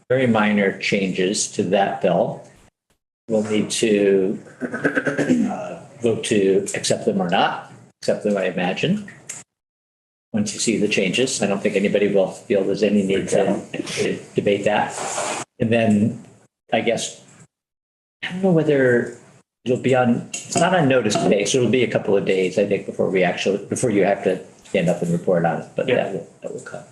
very minor changes to that bill. We'll need to vote to accept them or not. Accept them, I imagine. Once you see the changes, I don't think anybody will feel there's any need to debate that. And then I guess, I don't know whether it'll be on, it's not on notice today, so it'll be a couple of days, I think, before you have to stand up and report on it, but that will come.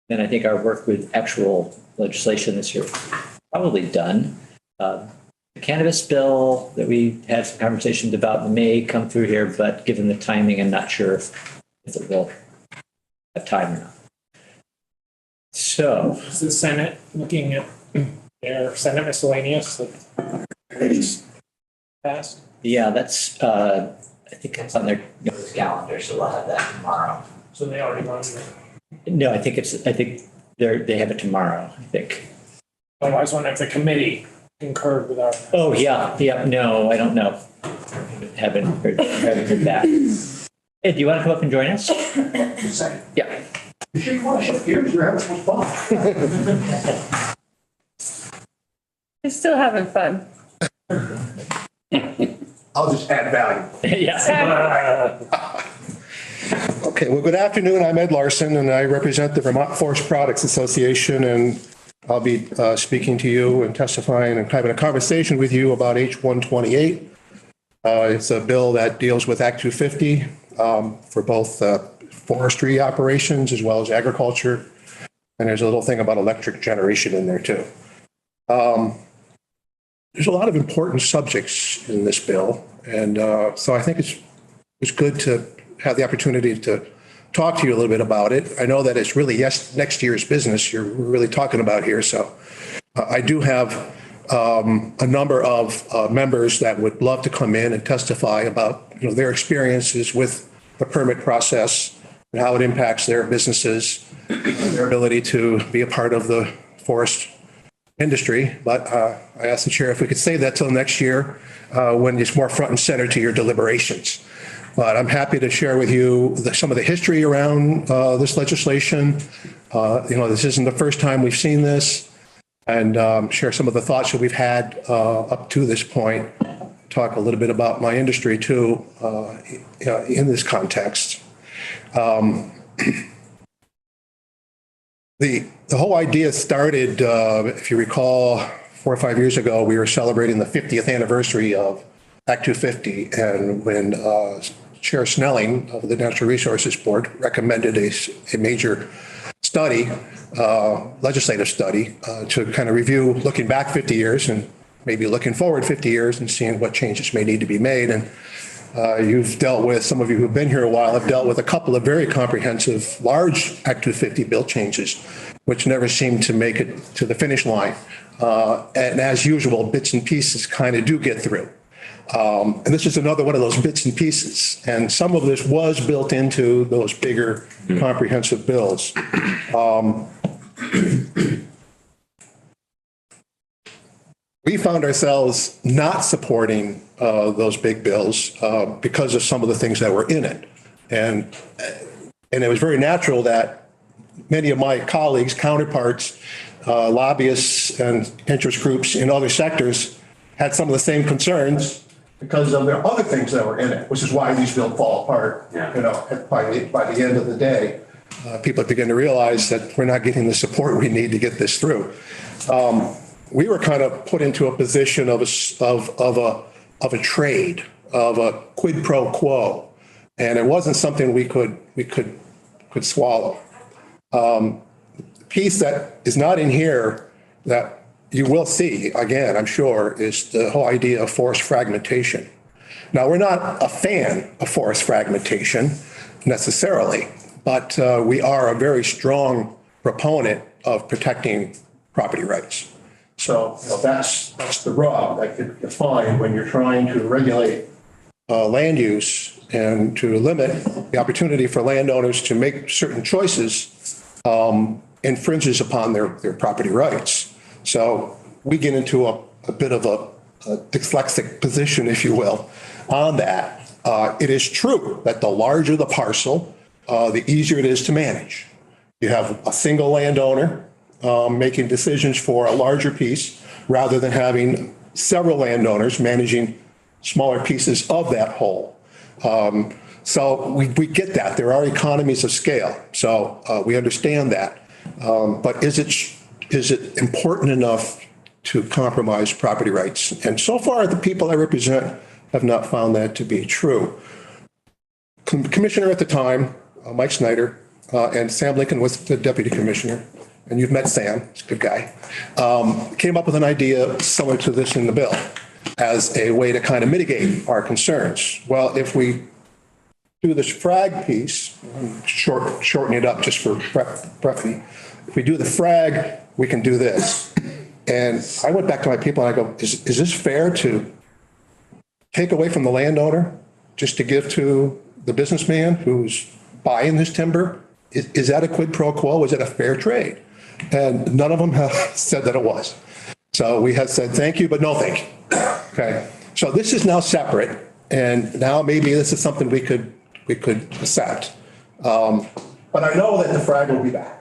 Then I think our work with actual legislation this year is probably done. The cannabis bill that we had some conversations about may come through here, but given the timing, I'm not sure if it will have time or not. So. Is the Senate looking at their Senate miscellaneous that passed? Yeah, that's, I think it's on their notice calendar, so we'll have that tomorrow. So they already run it? No, I think they have it tomorrow, I think. Oh, I was wondering if the committee concurred with our. Oh, yeah, no, I don't know. Haven't heard back. Hey, do you want to come up and join us? Yeah. You should want to shift gears. You're having some fun. You're still having fun. I'll just add value. Yeah. Okay, well, good afternoon. I'm Ed Larson, and I represent the Vermont Forest Products Association, and I'll be speaking to you and testifying and having a conversation with you about H128. It's a bill that deals with Act 250 for both forestry operations as well as agriculture. And there's a little thing about electric generation in there too. There's a lot of important subjects in this bill. And so I think it's good to have the opportunity to talk to you a little bit about it. I know that it's really next year's business you're really talking about here. So I do have a number of members that would love to come in and testify about their experiences with the permit process and how it impacts their businesses, their ability to be a part of the forest industry. But I asked the chair if we could save that till next year when it's more front and center to your deliberations. But I'm happy to share with you some of the history around this legislation. This isn't the first time we've seen this, and share some of the thoughts that we've had up to this point. Talk a little bit about my industry too in this context. The whole idea started, if you recall, 4 or 5 years ago, we were celebrating the 50th anniversary of Act 250, and when Chair Snelling of the Natural Resources Board recommended a major study, legislative study, to kind of review looking back 50 years and maybe looking forward 50 years and seeing what changes may need to be made. And you've dealt with, some of you who've been here a while have dealt with a couple of very comprehensive, large Act 250 bill changes, which never seemed to make it to the finish line. And as usual, bits and pieces kind of do get through. And this is another one of those bits and pieces. And some of this was built into those bigger comprehensive bills. We found ourselves not supporting those big bills because of some of the things that were in it. And it was very natural that many of my colleagues, counterparts, lobbyists and interest groups in other sectors had some of the same concerns because of their other things that were in it, which is why these bills fall apart. By the end of the day, people begin to realize that we're not getting the support we need to get this through. We were kind of put into a position of a trade, of a quid pro quo, and it wasn't something we could swallow. The piece that is not in here that you will see, again, I'm sure, is the whole idea of forest fragmentation. Now, we're not a fan of forest fragmentation necessarily, but we are a very strong proponent of protecting property rights. So that's the rub that you find when you're trying to regulate land use and to limit the opportunity for landowners to make certain choices infringes upon their property rights. So we get into a bit of a dyslexic position, if you will, on that. It is true that the larger the parcel, the easier it is to manage. You have a single landowner making decisions for a larger piece rather than having several landowners managing smaller pieces of that whole. So we get that. There are economies of scale. So we understand that. But is it important enough to compromise property rights? And so far, the people I represent have not found that to be true. Commissioner at the time, Mike Snyder, and Sam Lincoln was the deputy commissioner, and you've met Sam, he's a good guy, came up with an idea similar to this in the bill as a way to kind of mitigate our concerns. Well, if we do this frag piece, shorten it up just for brevity, if we do the frag, we can do this. And I went back to my people and I go, is this fair to take away from the landowner just to give to the businessman who's buying this timber? Is that a quid pro quo? Is it a fair trade? And none of them have said that it was. So we have said, thank you, but no thank you. Okay. So this is now separate. And now maybe this is something we could accept. But I know that the frag will be back.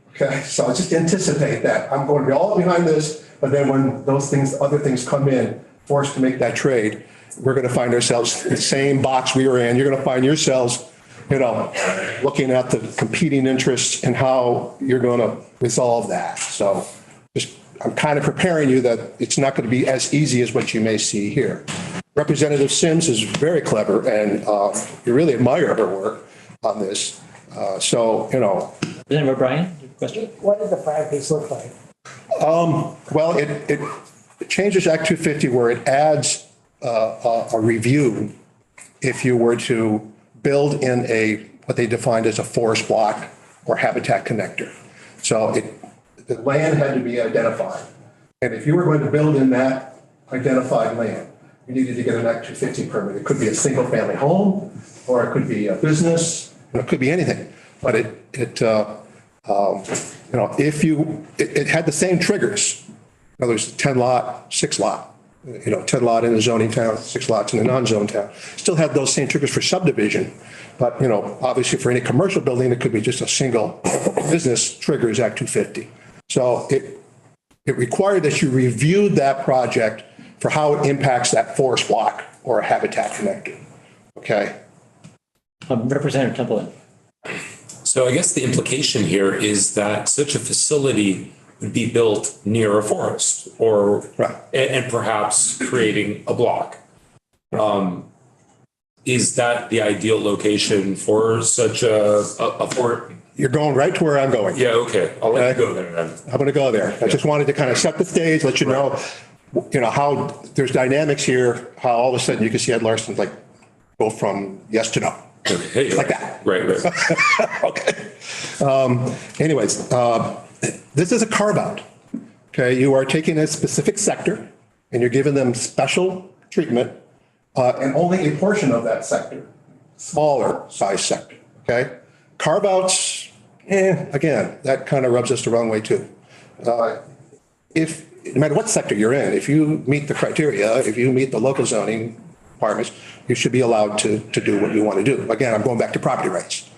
Okay. So just anticipate that. I'm going to be all behind this, but then when those things, other things come in, forced to make that trade, we're going to find ourselves in the same box we were in. You're going to find yourselves, looking at the competing interests and how you're going to resolve that. So just, I'm kind of preparing you that it's not going to be as easy as what you may see here. Representative Sims is very clever, and you really admire her work on this. Representative O'Brien, question? What does the frag piece look like? Well, it changes Act 250 where it adds a review if you were to build in what they defined as a forest block or habitat connector. So the land had to be identified. And if you were going to build in that identified land, you needed to get an Act 250 permit. It could be a single family home, or it could be a business, it could be anything. But it had the same triggers. In other words, 10 lot, 6 lot. 10 lot in a zoning town, 6 lots in a non-zone town. Still had those same triggers for subdivision. But, obviously for any commercial building, it could be just a single business triggers Act 250. So it required that you reviewed that project for how it impacts that forest block or a habitat connector. Okay. Representative Templeton. So I guess the implication here is that such a facility would be built near a forest or, right, and perhaps creating a block. Is that the ideal location for such a fort? You're going right to where I'm going. Yeah, okay. I'll let you go there then. I'm going to go there. I just wanted to kind of set the stage, let you know, how there's dynamics here, how all of a sudden you can see Ed Larson go from yes to no. Okay. Like that. Right. Okay. Anyways, this is a carve out. Okay. You are taking a specific sector and you're giving them special treatment, and only a portion of that sector, smaller size sector. Okay. Carve outs, again, that kind of rubs us the wrong way too. No matter what sector you're in, if you meet the criteria, if you meet the local zoning requirements, you should be allowed to do what you want to do. Again, I'm going back to property rights.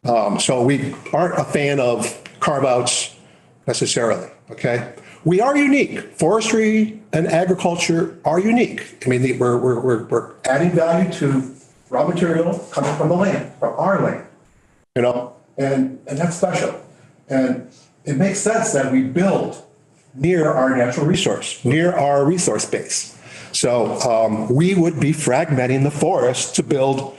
So we aren't a fan of carve outs necessarily. Okay. We are unique. Forestry and agriculture are unique. I mean, we're adding value to raw material coming from the land, from our land, and that's special. And it makes sense that we build near our natural resource, near our resource base. So we would be fragmenting the forest to build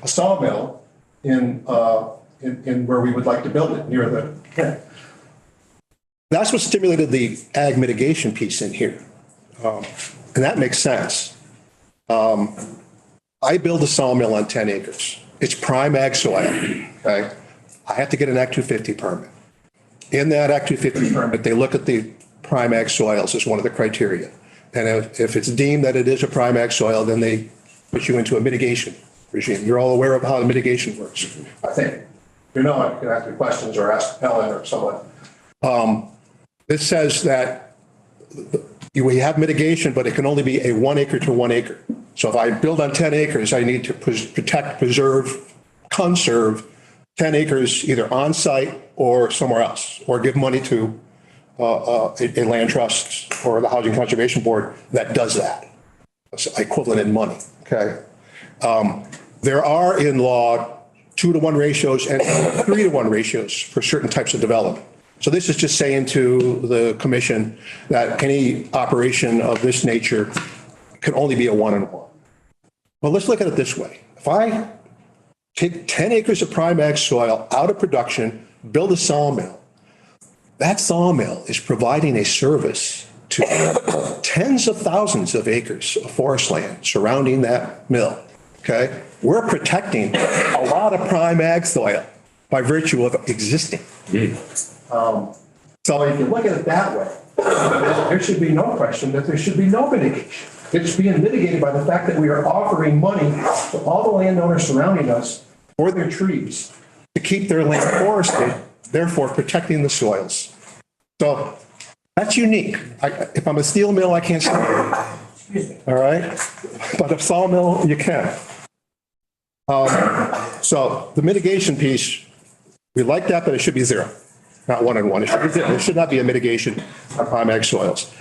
a sawmill in where we would like to build it, near the. That's what stimulated the ag mitigation piece in here. And that makes sense. I build a sawmill on 10 acres. It's prime ag soil. Okay. I have to get an Act 250 permit. In that Act 250 permit, they look at the prime ag soils as one of the criteria. And if it's deemed that it is a prime ag soil, then they put you into a mitigation regime. You're all aware of how the mitigation works, I think. You can ask me questions or ask Helen or someone. This says that we have mitigation, but it can only be a 1 acre to 1 acre. So if I build on 10 acres, I need to protect, preserve, conserve 10 acres either on site or somewhere else, or give money to a land trust or the Housing Conservation Board that does that. It's equivalent in money, okay? There are in law 2-to-1 ratios and 3-to-1 ratios for certain types of development. So this is just saying to the commission that any operation of this nature can only be a 1-and-1. Well, let's look at it this way. If I take 10 acres of prime ag soil out of production, build a sawmill, that sawmill is providing a service to tens of thousands of acres of forest land surrounding that mill, okay? We're protecting a lot of prime ag soil by virtue of existing. So if you look at it that way, there should be no question that there should be no mitigation. It's being mitigated by the fact that we are offering money to all the landowners surrounding us for their trees to keep their land forested, therefore protecting the soils. So that's unique. If I'm a steel mill, I can't sell it. All right? But a sawmill, you can. So the mitigation piece, we like that, but it should be 0, not 1-and-1. It should be 0. There should not be a mitigation on prime ag soils.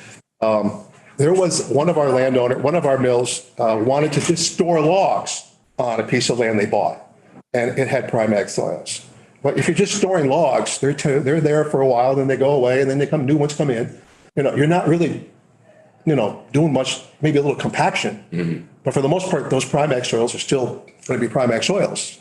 There was one of our mills wanted to just store logs on a piece of land they bought, and it had prime ag soils. But if you're just storing logs, they're there for a while, then they go away, and then new ones come in. You're not really, doing much, maybe a little compaction. But for the most part, those prime ag soils are still going to be prime ag soils.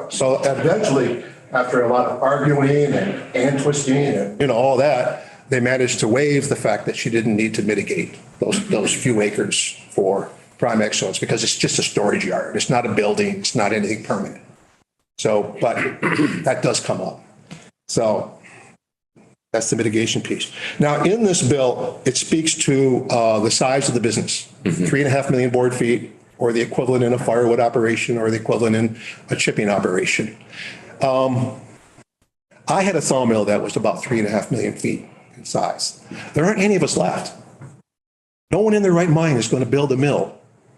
So eventually, after a lot of arguing and twisting and, all that, they managed to waive the fact that she didn't need to mitigate those few acres for prime ag soils because it's just a storage yard. It's not a building. It's not anything permanent. So, but that does come up. So that's the mitigation piece. Now, in this bill, it speaks to the size of the business, 3.5 million board feet, or the equivalent in a firewood operation, or the equivalent in a chipping operation. I had a sawmill that was about 3.5 million feet in size. There aren't any of us left. No one in their right mind is going to build a mill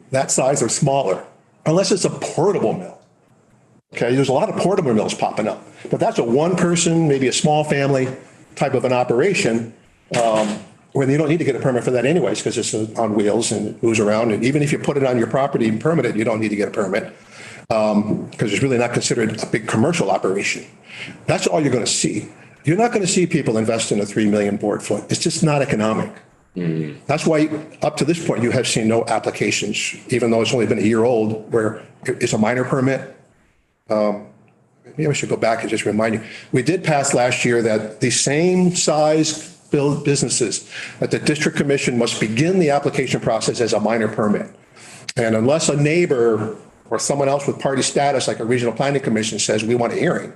that size or smaller, unless it's a portable mill. Okay, there's a lot of portable mills popping up, but that's a one person, maybe a small family type of an operation, when you don't need to get a permit for that anyways, because it's on wheels and it moves around. And even if you put it on your property and permit it, you don't need to get a permit, because it's really not considered a big commercial operation. That's all you're going to see. You're not going to see people invest in a 3 million board foot. It's just not economic. That's why up to this point, you have seen no applications, even though it's only been a year old, where it's a minor permit. Maybe I should go back and just remind you. We did pass last year that the same size businesses, that the district commission must begin the application process as a minor permit. And unless a neighbor or someone else with party status, like a regional planning commission, says we want a hearing,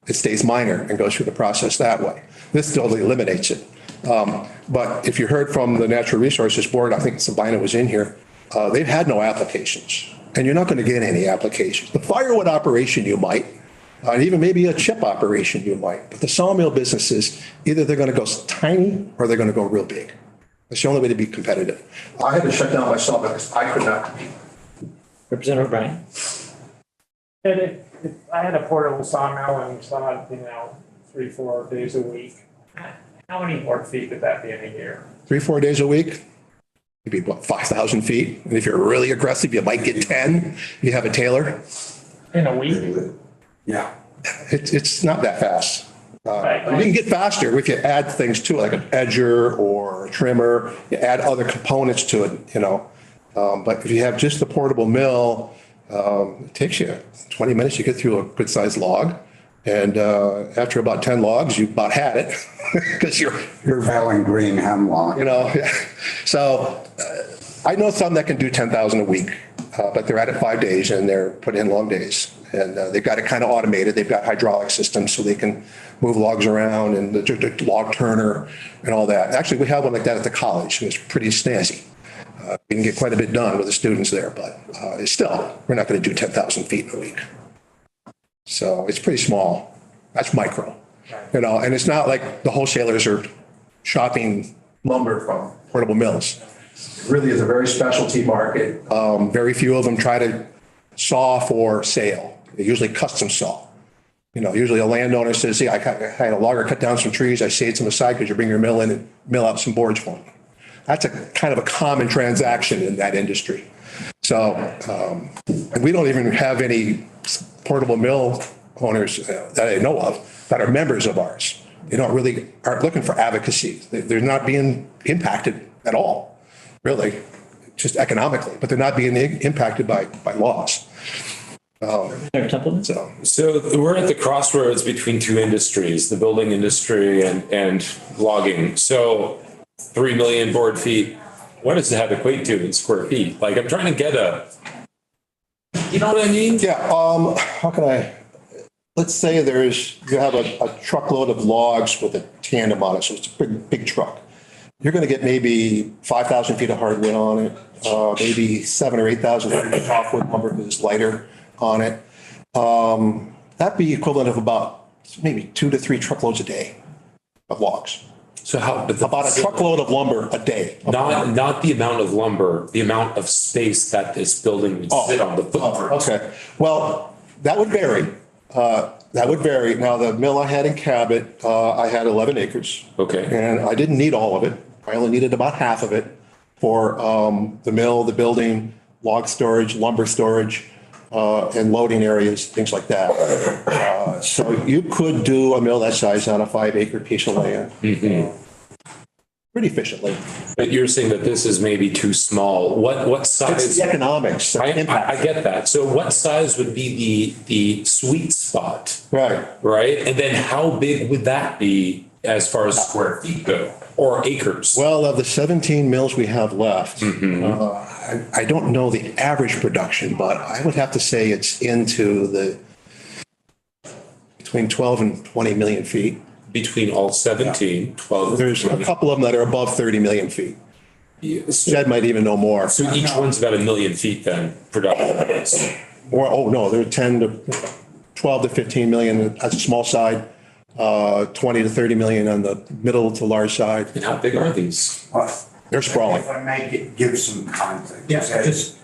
it stays minor and goes through the process that way. This totally eliminates it. But if you heard from the Natural Resources Board, I think Sabina was in here, they've had no applications. And you're not going to get any applications. The firewood operation, you might, and even maybe a chip operation, you might. But the sawmill businesses, either they're going to go tiny or they're going to go real big. That's the only way to be competitive. I had to shut down my sawmill because I could not compete. Representative O'Brien. And if I had a portable sawmill and saw it, 3-4 days a week, how many board feet would that be in a year? 3-4 days a week, maybe what, 5,000 feet. And if you're really aggressive, you might get 10. You have a tailor. In a week? Yeah. It's not that fast. You can get faster if you add things to it, like an edger or a trimmer. You add other components to it, But if you have just the portable mill, it takes you 20 minutes to get through a good sized log. And after about 10 logs, you about had it because you're felling green hemlock. So I know some that can do 10,000 a week, but they're at it 5 days and they're putting in long days. And they've got it kind of automated. They've got hydraulic systems so they can move logs around and the log turner and all that. Actually, we have one like that at the college. It's pretty snazzy. We can get quite a bit done with the students there, but it's still, we're not going to do 10,000 feet in a week. So it's pretty small. That's micro, and it's not like the wholesalers are shopping lumber from portable mills. It really is a very specialty market. Very few of them try to saw for sale. They usually custom saw. You know, usually a landowner says, see, I had a logger cut down some trees, I saved some aside because you bring your mill in and mill out some boards for me. That's a kind of a common transaction in that industry. So, and we don't even have any portable mill owners that I know of that are members of ours. They aren't looking for advocacy. They're not being impacted at all, really, just economically, but they're not being impacted by laws. Mayor Templeman? So we're at the crossroads between two industries, the building industry and logging. So 3 million board feet, what does that equate to in square feet? Like, I'm trying to get you know what I mean? Yeah, how can let's say you have a truckload of logs with a tandem on it, so it's a big truck. You're going to get maybe 5,000 feet of hardwood on it, maybe 7,000 or 8,000 feet of softwood lumber because it's lighter on it. That'd be equivalent of about maybe 2 to 3 truckloads a day of logs. So About a truckload of lumber a day. Not the amount of lumber, the amount of space that this building would sit on the footprint. Okay, well, that would vary. Now, the mill I had in Cabot, I had 11 acres. Okay. And I didn't need all of it. I only needed about half of it for the mill, the building, log storage, lumber storage, and loading areas, things like that. So you could do a mill that size on a 5-acre piece of land. Pretty efficiently. But you're saying that this is maybe too small. What It's size? the economics. I Impact. get that. So what size would be the sweet spot, Right. right? And then how big would that be as far as square feet go or acres? Well, of the 17 mills we have left, I don't know the average production, but I would have to say it's into between 12 and 20 million feet. Between all 17, 12. There's a couple of them that are above 30 million feet. So Jed might even know more. each one's about 1 million feet then, production. Or, oh, no, they're 12 to 15 million at the small side, 20 to 30 million on the middle to large side. And how big are these? They're sprawling. If I may give some context. Yeah,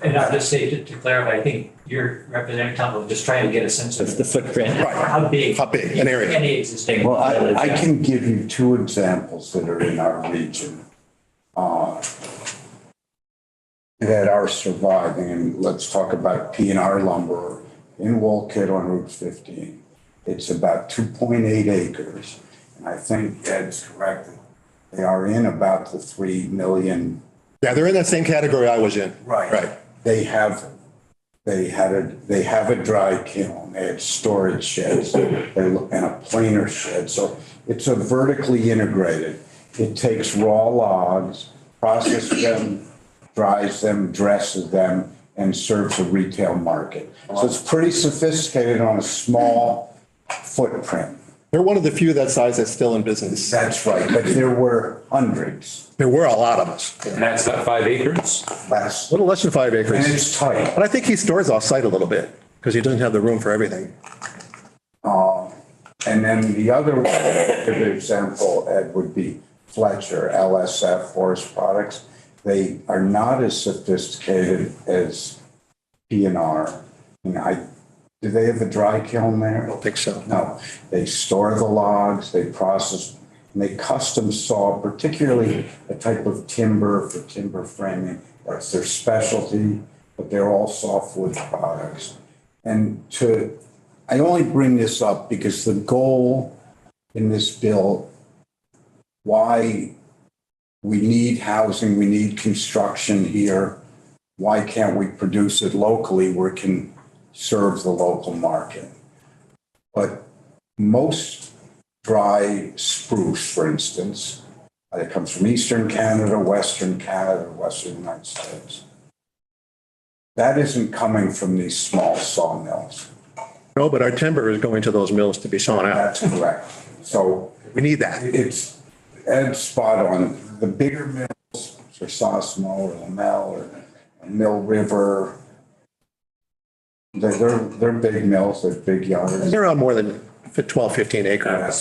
and I'll just say to clarify, I think you're representing Tom, just trying to get a sense of The footprint. how big. How big, an area. Any existing. Well, I can give you 2 examples that are in our region that are surviving. And let's talk about P&R lumber in Wolcott on Route 15. It's about 2.8 acres. And I think Ed's correct. They are in about the 3 million. Yeah, they're in that same category I was in. Right. They have a dry kiln, they had storage sheds, and a planer shed. So it's a vertically integrated. It takes raw logs, processes them, dries them, dresses them, and serves a retail market. So it's pretty sophisticated on a small footprint. They're one of the few that size that's still in business. That's right, but there were hundreds There were a lot of us. And that's not 5 acres? last, A little less than 5 and acres. it's tight. But I think he stores off-site a little bit because he doesn't have the room for everything. And then the other one, good example, Ed, would be Fletcher, LSF Forest Products. They are not as sophisticated as P&R. Do they have a dry kiln there? I don't think so. No, they store the logs, they process, and they custom saw, particularly a type of timber for timber framing. That's their specialty, but they're all softwood products. And I only bring this up because the goal in this bill, why we need housing, we need construction here, why can't we produce it locally where it can serve the local market? But most dry spruce, for instance, that comes from Eastern Canada, Western United States. That isn't coming from these small sawmills. No, but our timber is going to those mills to be sawn out. That's correct. So We need that. it's Ed's spot on. The bigger mills, or Sosimo or Lamel or Mill River, they're big mills, they're big yards. They're on more than 12, 15 acres.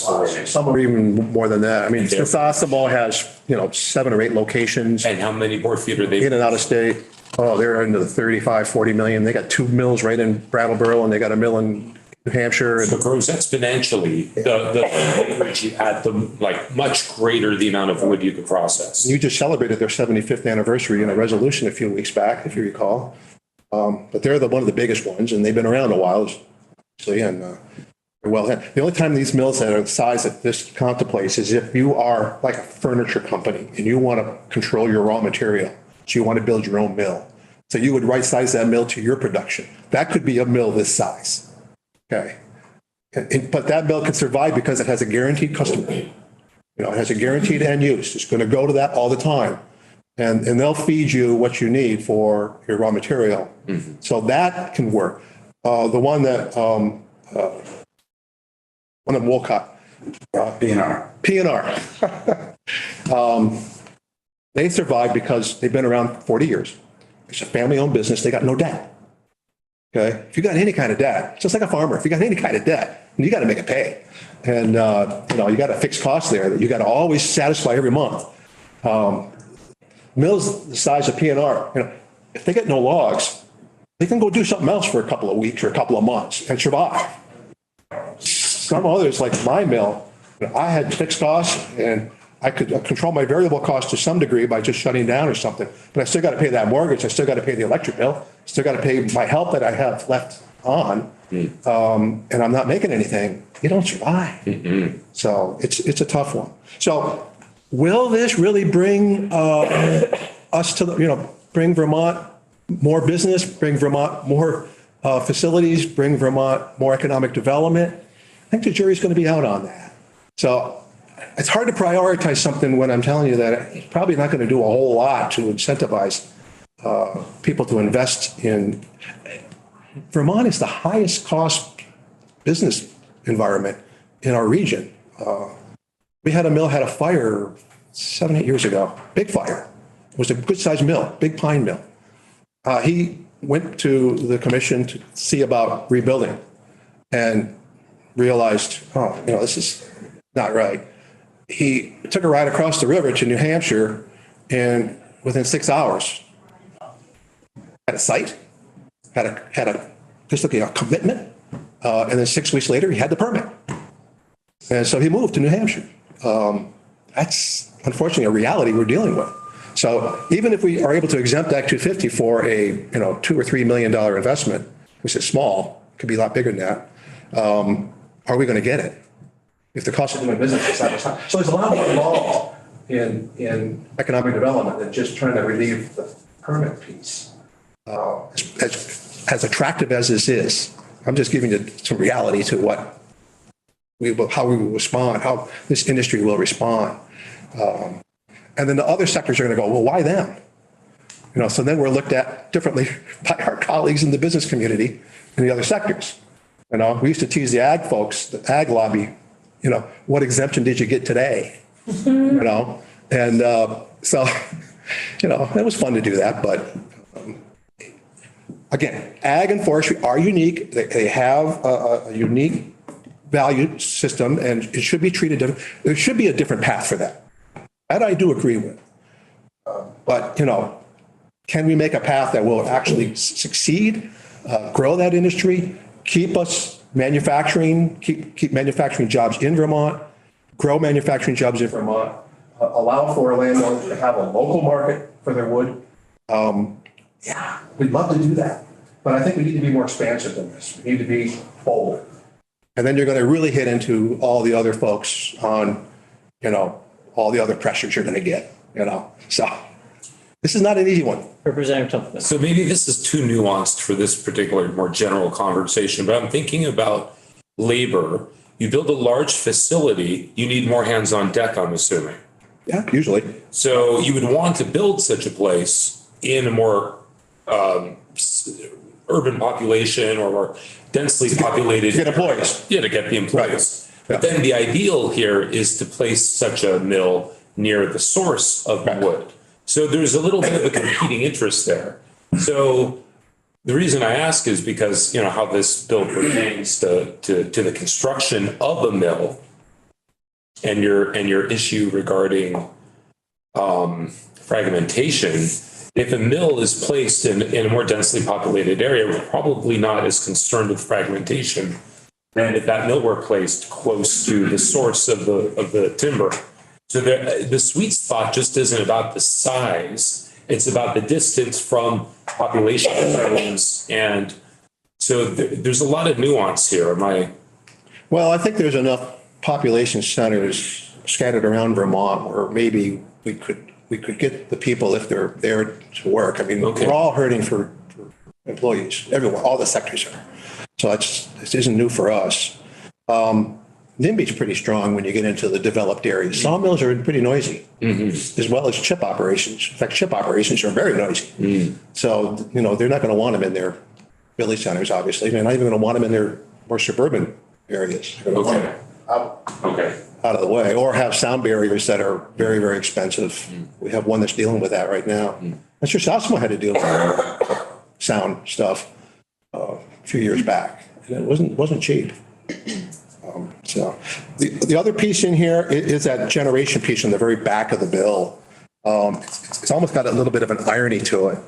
Some are even more than that. I mean, Sasebo has, 7 or 8 locations And how many board feet are in they? and out of state. Oh, they're into the 35, 40 million. They got 2 mills right in Brattleboro and they got a mill in New Hampshire. So it grows exponentially. The acreage you add, the like much greater the amount of wood you could process. You just celebrated their 75th anniversary in a resolution a few weeks back, if you recall. But they're one of the biggest ones, and they've been around a while. So, yeah, and they're well, the only time these mills that are the size that this contemplates is if you are like a furniture company and you want to control your raw material. So you want to build your own mill. So you would right size that mill to your production. That could be a mill this size. Okay. But that mill can survive because it has a guaranteed customer. You know, it has a guaranteed end use. It's going to go to that all the time. And they'll feed you what you need for your raw material. Mm-hmm. So that can work. The one that, one of Wolcott. P&R. They survived because they've been around 40 years. It's a family-owned business. They got no debt. Okay. If you got any kind of debt, it's just like a farmer. If you got any kind of debt, you got to make it pay. And, you got a fixed cost there that you got to always satisfy every month. Mills the size of P&R, if they get no logs, they can go do something else for a couple of weeks or a couple of months and survive. Some others, like my mill, I had fixed costs and I could control my variable costs to some degree by just shutting down or something. But I still got to pay that mortgage. I still got to pay the electric bill. Still got to pay my help that I have left on. And I'm not making anything. You don't survive. Mm-hmm. So it's a tough one. So will this really bring us to, bring Vermont more business, bring Vermont more facilities, bring Vermont more economic development? I think the jury's going to be out on that. So it's hard to prioritize something when I'm telling you that it's probably not going to do a whole lot to incentivize people to invest in. Vermont is the highest cost business environment in our region. We had a mill had a fire 7-8 years ago, big fire. It was a good sized mill, big pine mill. He went to the commission to see about rebuilding and realized, this is not right. He took a ride across the river to New Hampshire and within 6 hours had a site, had a just looking at a commitment. And then 6 weeks later, he had the permit. And so he moved to New Hampshire. That's unfortunately a reality we're dealing with. So even if we are able to exempt Act 250 for a, $2 or $3 million investment, which is small, could be a lot bigger than that. Are we going to get it? If the cost of doing business is side by side. So there's a lot more involved in economic development than just trying to relieve the permit piece. As attractive as this is, I'm just giving you some reality to how we will respond, how this industry will respond. And then the other sectors are going to go, well, why them? So then we're looked at differently by our colleagues in the business community in the other sectors. We used to tease the ag folks, the ag lobby, what exemption did you get today? And so, it was fun to do that. But again, ag and forestry are unique. They have a unique value system and it should be treated different. There should be a different path for that. That I do agree with. But, can we make a path that will actually succeed, grow that industry, keep us manufacturing, keep manufacturing jobs in Vermont, grow manufacturing jobs in Vermont, allow for landowners to have a local market for their wood? Yeah, we'd love to do that. But I think we need to be more expansive than this. We need to be bold. And then you're going to really hit into all the other folks on, all the other pressures you're going to get, So this is not an easy one. Representative Templeton. So maybe this is too nuanced for this particular more general conversation, but I'm thinking about labor. You build a large facility, you need more hands on deck, I'm assuming. Yeah, usually. So you would want to build such a place in a more urban population or more densely populated. To get employees. Yeah, to get the employees. Right. But then the ideal here is to place such a mill near the source of the wood. So there's a little bit of a competing interest there. So the reason I ask is because, how this bill pertains to the construction of a mill and your issue regarding fragmentation. If a mill is placed in a more densely populated area, we're probably not as concerned with fragmentation and if that millwork placed close to the source of the timber. So the sweet spot just isn't about the size, it's about the distance from population zones. And so there's a lot of nuance here. Well, I think there's enough population centers scattered around Vermont where maybe we could get the people if they're there to work. I mean, Okay. we're all hurting for employees, everyone, all the sectors are. So this isn't new for us. NIMBY's pretty strong when you get into the developed areas. Sawmills are pretty noisy, as well as chip operations. In fact, chip operations are very noisy. So, they're not going to want them in their village centers, obviously. They're not even going to want them in their more suburban areas. They're gonna want them out of the way, or have sound barriers that are very, very expensive. We have one that's dealing with that right now. That's just Osmo had to deal with sound stuff a few years back. And it wasn't cheap. So the other piece in here is that generation piece in the very back of the bill. It's almost got a little bit of an irony to it.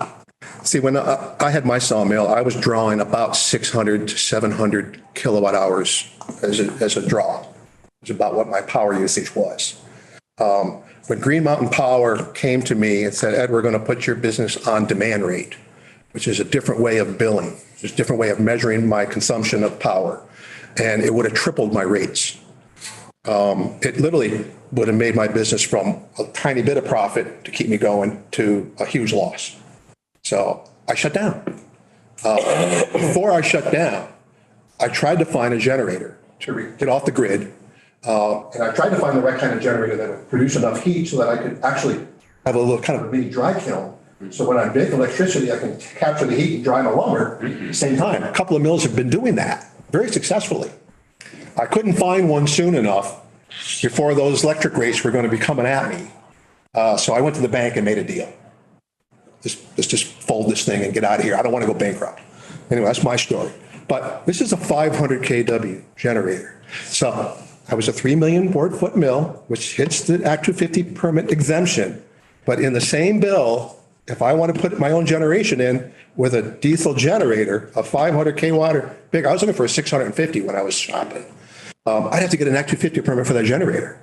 See, when I had my sawmill, I was drawing about 600 to 700 kilowatt hours as a draw. It's about what my power usage was. When Green Mountain Power came to me and said, Ed, we're going to put your business on demand rate, which is a different way of billing. It's a different way of measuring my consumption of power. And it would have tripled my rates. It literally would have made my business from a tiny bit of profit to keep me going to a huge loss. So I shut down. Before I shut down, I tried to find a generator to get off the grid. And I tried to find the right kind of generator that would produce enough heat so that I could actually have a little kind of mini dry kiln. So when I make electricity, I can capture the heat and dry my lumber at the same time. A couple of mills have been doing that very successfully. I couldn't find one soon enough before those electric rates were going to be coming at me. So I went to the bank and made a deal. Let's just fold this thing and get out of here. I don't want to go bankrupt. Anyway, that's my story. But this is a 500 kW generator. So I was a 3 million board foot mill, which hits the Act 250 permit exemption. But in the same bill, if I want to put my own generation in with a diesel generator, a 500 kilowatt or big, I was looking for a 650 when I was shopping. I'd have to get an Act 250 permit for that generator.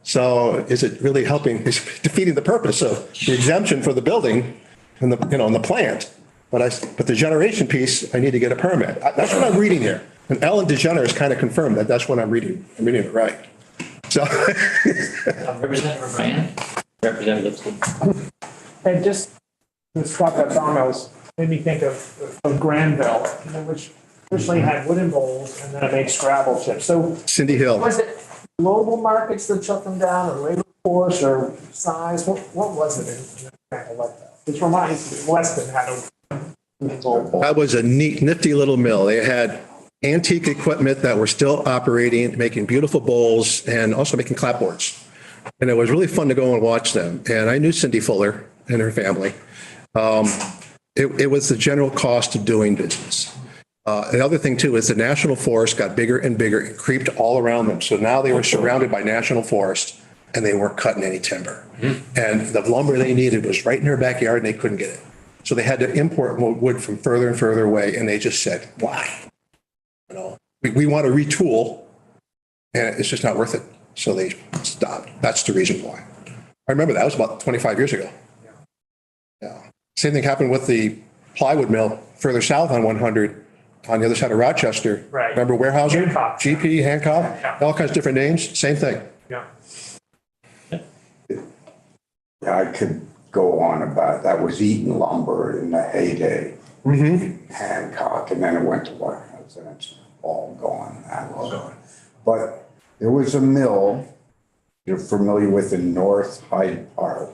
So is it really helping? It's defeating the purpose of the exemption for the building and the plant. But the generation piece, I need to get a permit. That's what I'm reading here. And Ellen DeGeneres kind of confirmed that that's what I'm reading. I'm reading it right. So. Representative Ryan, Representative. And just to talk about sawmills, made me think of Granville, which originally had wooden bowls and then it made Scrabble chips. So Cindy Hill. was it global markets that shut them down, or labor force, or size? What was it in an example like that? Which reminds me, Weston had a wooden bowl. That was a neat, nifty little mill. They had antique equipment that were still operating, making beautiful bowls and also making clapboards. And it was really fun to go and watch them. And I knew Cindy Fuller and her family. It was the general cost of doing business. The other thing too is the national forest got bigger and bigger and creeped all around them. So now they were surrounded by national forest and they weren't cutting any timber. And the lumber they needed was right in their backyard and they couldn't get it. So they had to import wood from further and further away. And they just said, why? We want to retool and it's just not worth it. So they stopped. That's the reason why. I remember that was about 25 years ago. Yeah. Same thing happened with the plywood mill further south on 100 on the other side of Rochester. Right. Remember Weyerhaeuser? Hancock. GP, Hancock, Yeah. all kinds of different names, same thing. Yeah. I could go on about, that was Eaton Lumber in the heyday. Hancock, and then it went to Weyerhaeuser, and it's all gone. That was gone. But there was a mill you're familiar with in North Hyde Park.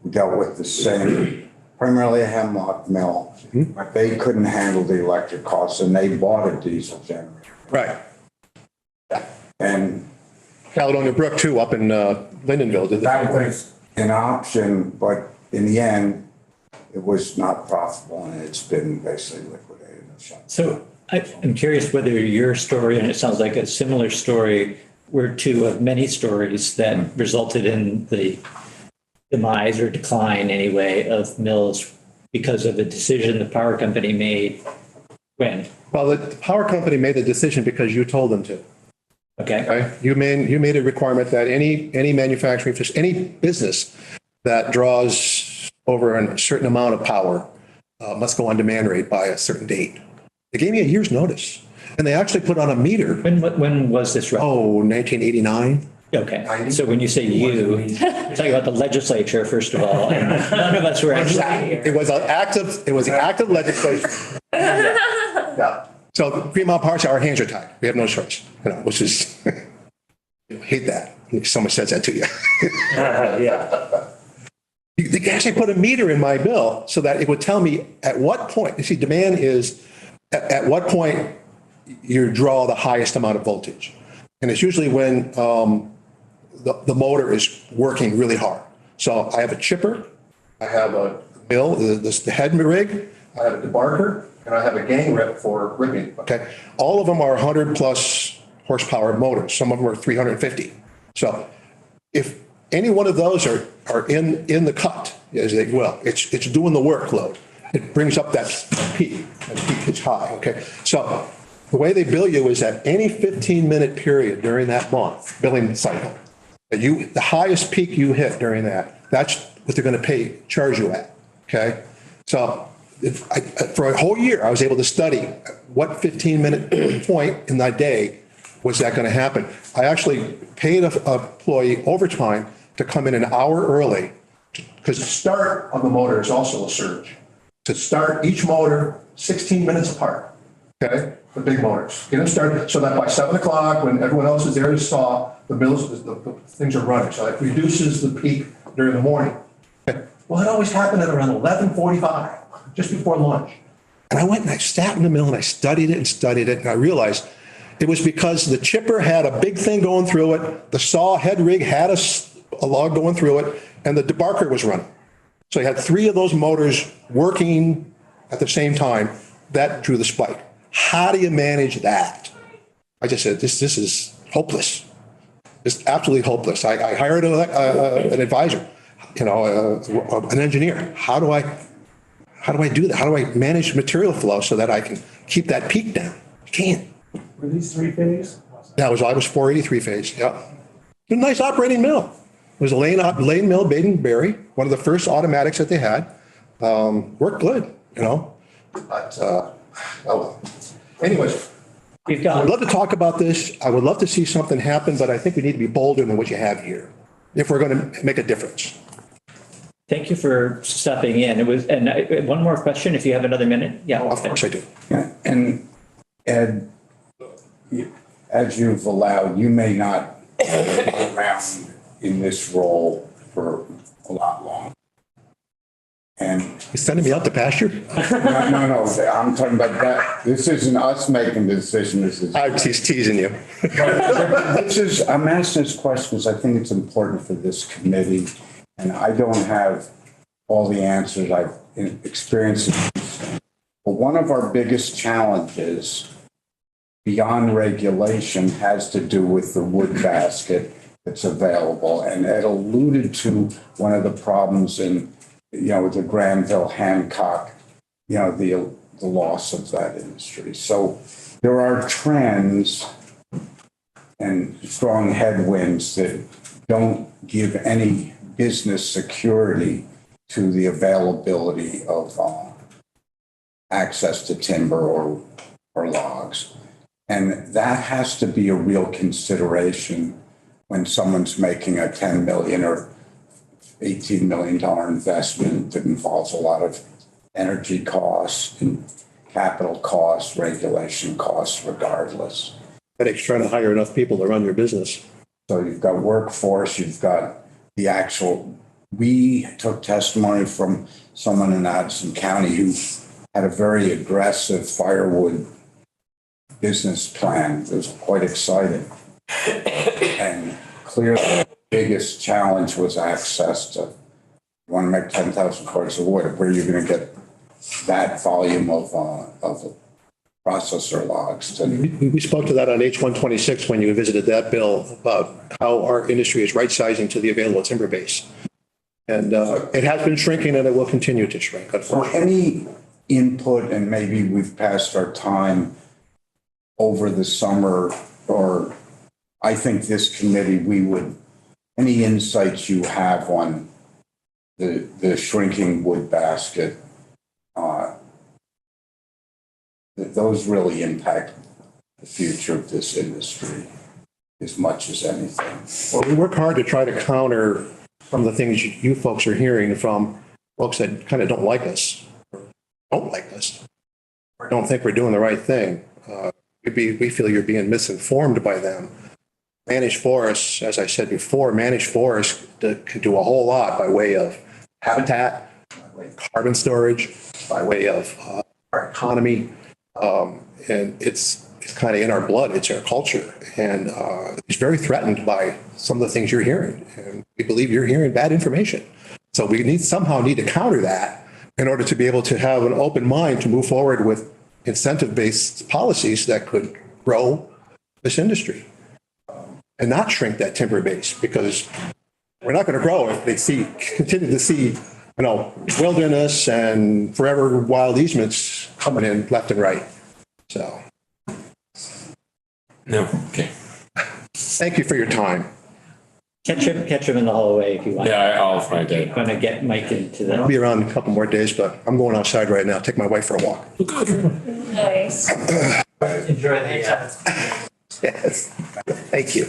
We dealt with the same, primarily a hemlock mill, but they couldn't handle the electric costs and they bought a diesel generator. Right. And Caledonia Brook too, up in Lindenville did that that. was an option, but in the end, it was not profitable and it's been basically liquidated and shut. So I'm curious whether your story, and it sounds like a similar story, were two of many stories that resulted in the demise or decline anyway of mills because of a decision the power company made When? Well, the power company made the decision because you told them to. Okay, Okay, you made a requirement that any manufacturing, any business that draws over a certain amount of power must go on demand rate by a certain date. They gave me a year's notice, and they actually put on a meter. when was this? Oh, 1989. Okay, so when you say you, you're talking about the legislature, first of all, and none of us were actually here. It was active legislation. Yeah. So Green Mountain Power, our hands are tied. We have no choice, which is, I hate that. If someone says that to you. Yeah. They actually put a meter in my bill so that it would tell me at what point, you see, demand is at what point you draw the highest amount of voltage. And it's usually when the motor is working really hard. So I have a chipper, I have a mill, the head rig, I have a debarker, and I have a gang rip for ripping, okay? All of them are 100 plus horsepower motors. Some of them are 350. So if any one of those are in the cut, as they will, it's doing the workload. It brings up that peak, and peak is high, okay? So the way they bill you is that any 15-minute period during that month, billing cycle, the highest peak you hit during that, that's what they're going to charge you at, okay? So for a whole year, I was able to study what 15-minute point in that day was that going to happen. I actually paid an employee overtime to come in an hour early because the start on the motor is also a surge. To start each motor 16 minutes apart, okay? The big motors. Get them started so that by 7 o'clock, when everyone else is there to saw, the things are running. So it reduces the peak during the morning. Okay. Well, it always happened at around 11:45, just before lunch. And I went and I sat in the mill and I studied it and I realized it was because the chipper had a big thing going through it, the saw head rig had a log going through it, and the debarker was running. So you had 3 of those motors working at the same time. That drew the spike. How do you manage that? I just said, this is hopeless. It's absolutely hopeless. I hired an advisor, an engineer. How do I do that? How do I manage material flow so that I can keep that peak down? You can't. Were these 3-phase? I was 483 phase. Yeah. It's a nice operating mill. It was a Lane mill, Baden Berry, one of the first automatics that they had. Worked good, But anyways, We've I would got, love to talk about this. I would love to see something happen, but I think we need to be bolder than what you have here if we're going to make a difference. thank you for stepping in. It was, and one more question, if you have another minute. Yeah. Of course I do. Yeah, and Ed, as you've allowed, you may not be around in this role for a lot longer. And You sending me out to pasture? no, I'm talking about that. This isn't us making the decision. This is. I'm teasing you. I'm asking this question because I think it's important for this committee, and I don't have all the answers I've experienced. But one of our biggest challenges beyond regulation has to do with the wood basket that's available. And Ed alluded to one of the problems in, with the Granville Hancock, the loss of that industry. So there are trends and strong headwinds that don't give any business security to the availability of access to timber or logs. And that has to be a real consideration when someone's making a $10 million or $18 million investment that involves a lot of energy costs and capital costs, regulation costs, regardless. Headache's trying to hire enough people to run your business. So you've got workforce, you've got the actual, we took testimony from someone in Addison County who had a very aggressive firewood business plan. It was quite exciting. And clearly the biggest challenge was access to, you want to make 10,000 cords of wood, where you're going to get that volume of processor logs. We spoke to that on H-126 when you visited that bill about how our industry is right-sizing to the available timber base. And it has been shrinking and it will continue to shrink, For unfortunately. input, and maybe we've passed our time over the summer, or I think this committee, any insights you have on the shrinking wood basket, those really impact the future of this industry as much as anything. Well, we work hard to try to counter some of the things you folks are hearing from folks that kind of don't like us, or don't think we're doing the right thing. We feel you're being misinformed by them. Managed forests, as I said before, managed forests can do a whole lot by way of habitat, by way of carbon storage, by way of our economy. And it's kind of in our blood, it's our culture. And it's very threatened by some of the things you're hearing. And we believe you're hearing bad information. So we somehow need to counter that in order to be able to have an open mind to move forward with incentive-based policies that could grow this industry and not shrink that timber base, because we're not going to grow if they continue to see, wilderness and forever wild easements coming in left and right. So No, okay. thank you for your time. Catch him in the hallway if you want. Yeah, I'll find it. Going to get Mike into I'll the, be around a couple more days, but I'm going outside right now. Take my wife for a walk. Nice. Enjoy the, Yes. Thank you.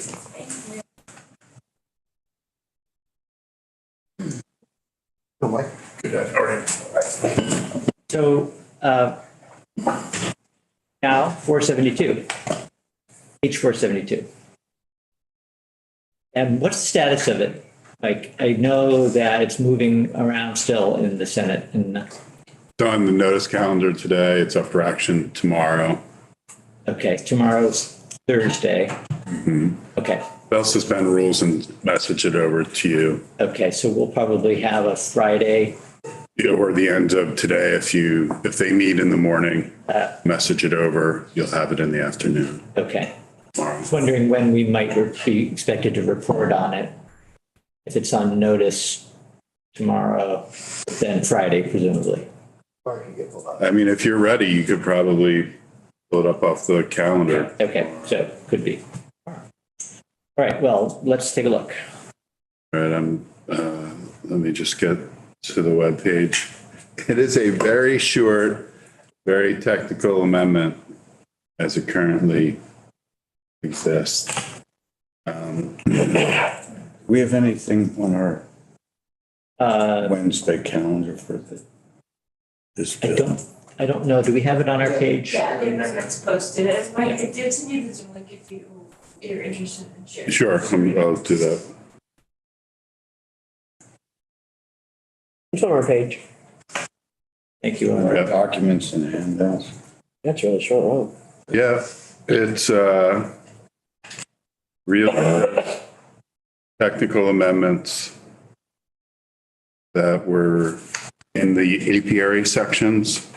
Oh, Mike. Good. All right. so now 472, H 472. And what's the status of it? Like, I know that it's moving around still in the Senate and, It's on the notice calendar today. It's up for action tomorrow. okay, tomorrow's Thursday. Okay. They'll suspend rules and message it over to you, Okay, so we'll probably have a Friday. or the end of today. If they meet in the morning, message it over. You'll have it in the afternoon Okay. tomorrow. I was wondering when we might be expected to report on it. If it's on notice tomorrow, then Friday presumably. I mean, if you're ready, you could probably pull it up off the calendar. Okay, so could be. All right, well, let's take a look. All right, let me just get to the webpage. It is a very short, very technical amendment as it currently exists. We have anything on our Uh, Wednesday calendar for this bill? I don't know, do we have it on our page? Yeah, the amendment's posted. I did send you the Zoom link if you're interested in sharing. Sure, I'll do that. It's on our page. Thank you. Our Ira. documents and handouts. That's really short, huh? Yeah, it's real technical amendments that were in the apiary sections.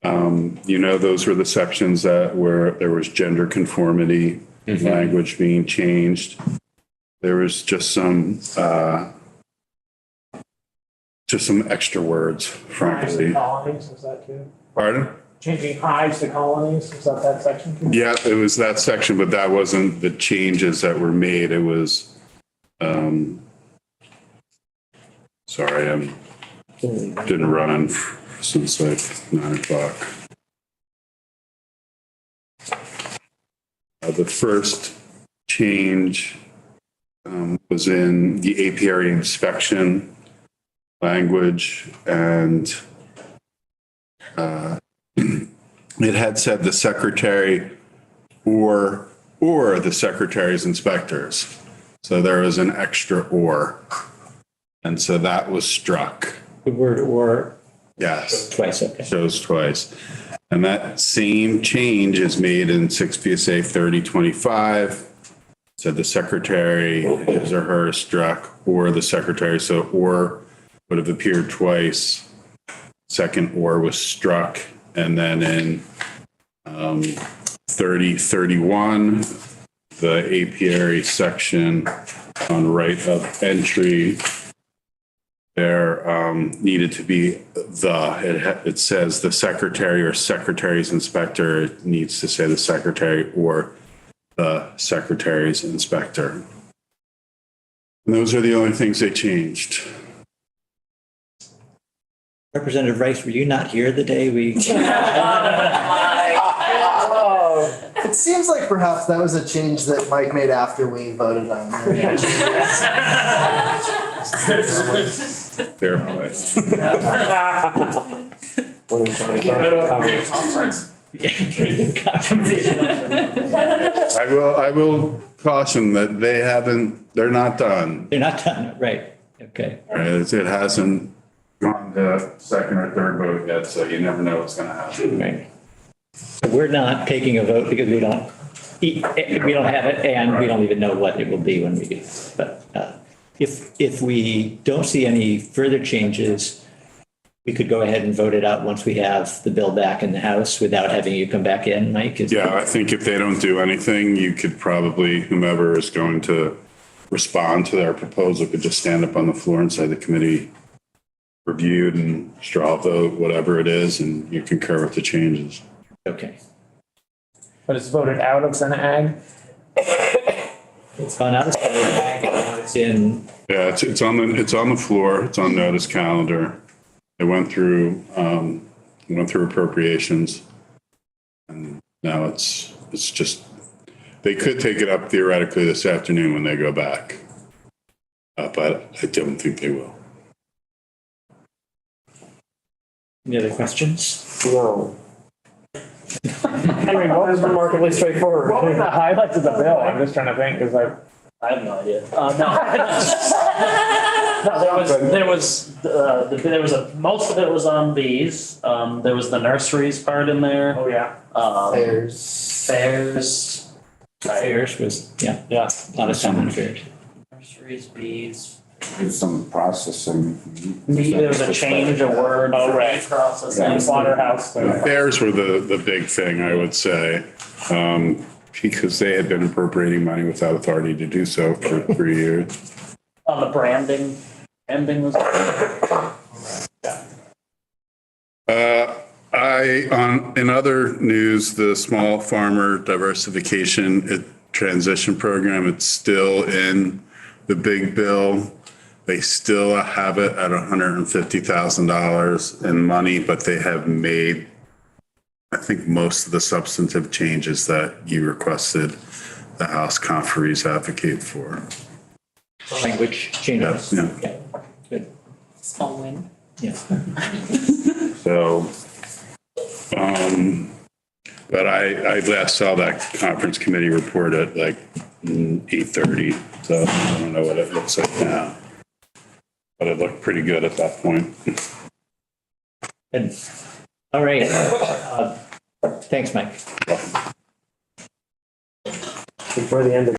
Those were the sections that where there was gender conformity language being changed. There was just some extra words, Hives to frankly. colonies, is that too? Pardon? Changing hives to colonies, is that section too? Yeah, it was that section, but that wasn't the changes that were made. It was, sorry, didn't run on since like 9:00. The first change was in the apiary inspection language, and it had said the secretary or the secretary's inspectors. So there was an extra or. And so that was struck. The word or Yes, twice, okay. shows twice. And that same change is made in 6 PSA 3025. So the secretary, his or her, struck or the secretary. So or would have appeared twice. Second or was struck. And then in 3031, the apiary section on right of entry there needed to be it says the secretary or secretary's inspector. It needs to say the secretary or the secretary's inspector. And those are the only things they changed. Representative Rice, were you not here the day we? It seems like perhaps that was a change that Mike made after we voted on it. Fair play. I will caution that they're not done. They're not done, right? Okay. Right? It hasn't gone to second or third vote yet, so you never know what's gonna happen. Right. So we're not taking a vote because we don't have it and we don't even know what it will be when we do. But if we don't see any further changes, we could go ahead and vote it out once we have the bill back in the House without having you come back in, Mike? Yeah, I think if they don't do anything, you could probably, whomever is going to respond to their proposal could just stand up on the floor and say the committee reviewed and straw vote, whatever it is, and you concur with the changes. Okay. But it's voted out of Senate Ag? It's gone out of Senate Ag, and now it's in. Yeah, it's on the floor. It's on notice calendar. It went through appropriations. And now it's just, they could take it up theoretically this afternoon when they go back. But I don't think they will. Any other questions? No. I mean, what It's remarkably straightforward. what were the highlights of the bill? I'm just trying to think, because I have no idea. No, there was most of it was on these. There was the nurseries part in there. oh yeah. Fairs. Fairs was, yeah, Yeah. a lot of salmon fairs. Nurseries, bees. There's some processing. There was a change of word. Oh, right. Processing. Slaughterhouse. Fairs were the big thing, I would say, because they had been appropriating money without authority to do so for 3 years. On the branding. Branding was. In other news, the small farmer diversification transition program, it's still in the big bill. They still have it at $150,000 in money, but they have made, I think, most of the substantive changes that you requested the House conferees advocate for. Language changes. Yeah. Yeah, good. Small win. Yeah. So, but I last saw that conference committee report at like 8:30, so I don't know what it looks like now. But it looked pretty good at that point. Good. All right. Thanks, Mike. Before the end of